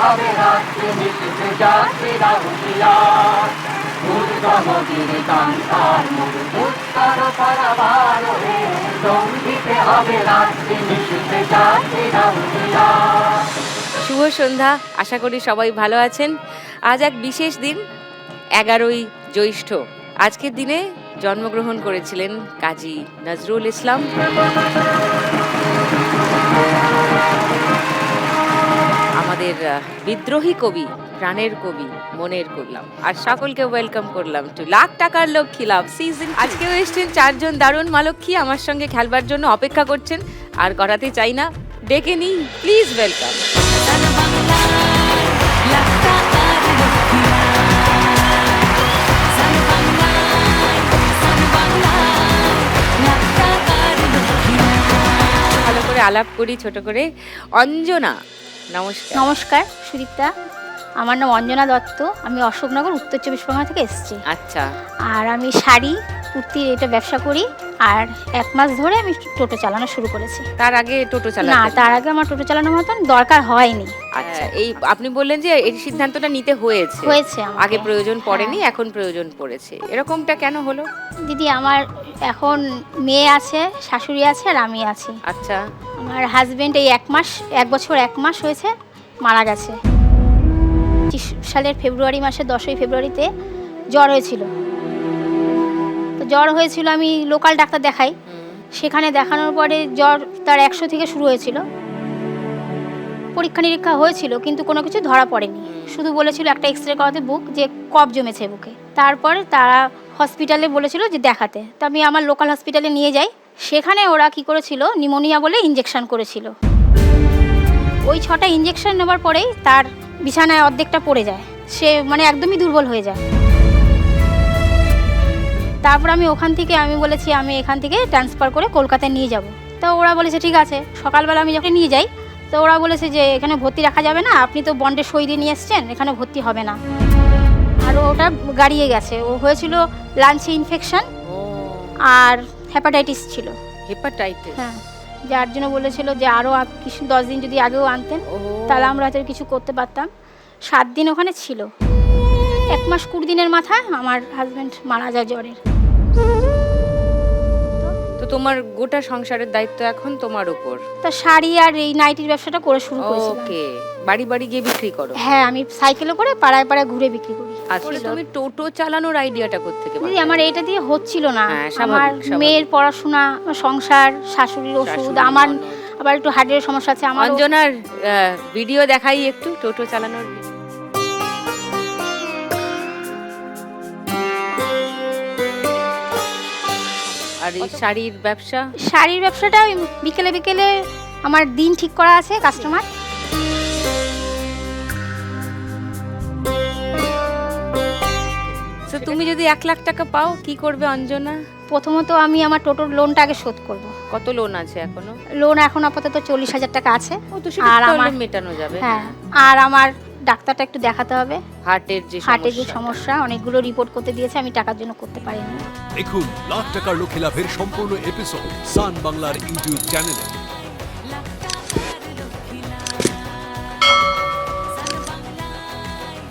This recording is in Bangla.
হবে রাত্রি নিশীথে যাত্রীরা হুঁশিয়ার। দুর্গমগির কান্তার মূল উত্তর পারাবার হে, দম দিতে হবে রাত্রি নিশীথে যাত্রীরা হুঁশিয়ার। শুভ সন্ধ্যা, আশা করি সবাই ভালো আছেন। আজ এক বিশেষ দিন, 11ই জ্যৈষ্ঠ। আজকের দিনে জন্মগ্রহণ করেছিলেন কাজী নজরুল ইসলাম। আমাদের বিদ্রোহী কবি, প্রাণের কবি, মনের কবি। আর সকলকে ওয়েলকাম করলাম টু লাখ টাকার লক্ষ্মী লাভ সিজন। আজকেও এসছেন 4 জন দারুণ মালক্ষী আমার সঙ্গে খেলবার জন্য অপেক্ষা করছেন। আর করাতে চাই না, ডেকে নিই, প্লিজ ওয়েলকাম। ভালো করে আলাপ করি ছোট করে। অঞ্জনা, নমস্কার। নমস্কার সুদীপ্তা, আমার নাম অঞ্জনা দত্ত। আমি অশোকনগর উত্তর 24 পরগনা থেকে এসেছি। আচ্ছা, আর আমি শাড়ি কুর্তির এটা ব্যবসা করি। আর 1 মাস ধরে আমি টোটো চালানো শুরু করেছি। তার আগে টোটো না, চালাতেন? তার আগে আমার টোটো চালানোর মতন দরকার হয়নি। আচ্ছা, এই আপনি বললেন যে এই সিদ্ধান্তটা নিতে হয়েছে আমাকে। আগে প্রয়োজন পড়েনি, হ্যাঁ। এখন প্রয়োজন পড়েছে, এরকমটা কেন হলো? দিদি, আমার এখন মেয়ে আছে, শাশুড়ি আছে, আর আমি আছি। আচ্ছা, আমার হাজবেন্ড এই 1 বছর 1 মাস হয়েছে মারা গেছে। 25 সালের ফেব্রুয়ারি মাসে 10ই ফেব্রুয়ারিতে জ্বর হয়েছিল। তো জ্বর হয়েছিল, আমি লোকাল ডাক্তার দেখাই। সেখানে দেখানোর পরে জ্বর তার 100 থেকে শুরু হয়েছিল। পরীক্ষা নিরীক্ষা হয়েছিল, কিন্তু কোনো কিছু ধরা পড়েনি। শুধু বলেছিল একটা এক্সরে করাতে বুক যে কফ জমেছে বুকে। তারপর তারা হসপিটালে বলেছিল যে দেখাতে। তো আমি আমার লোকাল হসপিটালে নিয়ে যাই। সেখানে ওরা কি করেছিল, নিউমোনিয়া বলে ইঞ্জেকশন করেছিল। ওই 6টা ইঞ্জেকশন নেবার পরেই তার বিছানায় অর্ধেকটা পড়ে যায়। সে মানে একদমই দুর্বল হয়ে যায়। তারপর আমি বলেছি আমি এখান থেকে ট্রান্সফার করে কলকাতায় নিয়ে যাব। তো ওরা বলেছে ঠিক আছে। সকালবেলা আমি যখন নিয়ে যাই, তো ওরা বলেছে যে এখানে ভর্তি রাখা যাবে না, আপনি তো বন্ডে সই দিয়ে নিয়ে এসছেন, এখানে ভর্তি হবে না। আর ওটা গাড়িয়ে গেছে। ও হয়েছিল লাঞ্চে ইনফেকশন আর হেপাটাইটিস ছিল। হেপাটাইটিস? হ্যাঁ, যার জন্য বলেছিল যে আরও 10 দিন যদি আগেও আনতেন তাহলে আমরা হয়তো কিছু করতে পারতাম। 7 দিন ওখানে ছিল। 1 মাস 20 দিনের মাথায় আমার হাজব্যান্ড মারা যায় জ্বরের। তো তোমার গোটা সংসারের দায়িত্ব এখন তোমার উপর। তা শাড়ি আর এই নাইটির ব্যবসাটা করে শুরু করেছিলাম। ওকে, বাড়ি বাড়ি গিয়ে বিক্রি করো? হ্যাঁ, আমি সাইকেলে করে পাড়ায় পাড়ায় ঘুরে বিক্রি করি। আসলে তুমি টোটো চালানোর আইডিয়াটা কোত্থেকে পেলে? দিদি, আমার এটা দিয়ে হচ্ছিল না। হ্যাঁ, আমার স্বাভাবিক। মেয়ের পড়াশোনা, সংসার, শাশুড়ির ওষুধ, আমার আবার একটু হার্টের সমস্যা আছে। আমার অঞ্জনার ভিডিও দেখাই একটু, টোটো চালানোর। আর এই শাড়ির ব্যবসাটা ওই বিকেলে বিকেলে আমার দিন ঠিক করা আছে কাস্টমার। তো তুমি যদি 1 লাখ টাকা পাও কি করবে অঞ্জনা? প্রথমত আমি আমার টোটোর লোনটা আগে শোধ করব। কত লোন আছে এখনো? লোন এখন আপাতত 40,000 টাকা আছে। আর আমার মেটানো যাবে। হ্যাঁ, আর আমার ডাক্তারটা একটু দেখাতে হবে। হার্টের যে সমস্যা, অনেকগুলো রিপোর্ট করতে দিয়েছে, আমি টাকার জন্য করতে পারিনি। দেখুন লাখ টাকার লক্ষ্মী লাভের সম্পূর্ণ এপিসোড সান বাংলার ইউটিউব চ্যানেলে।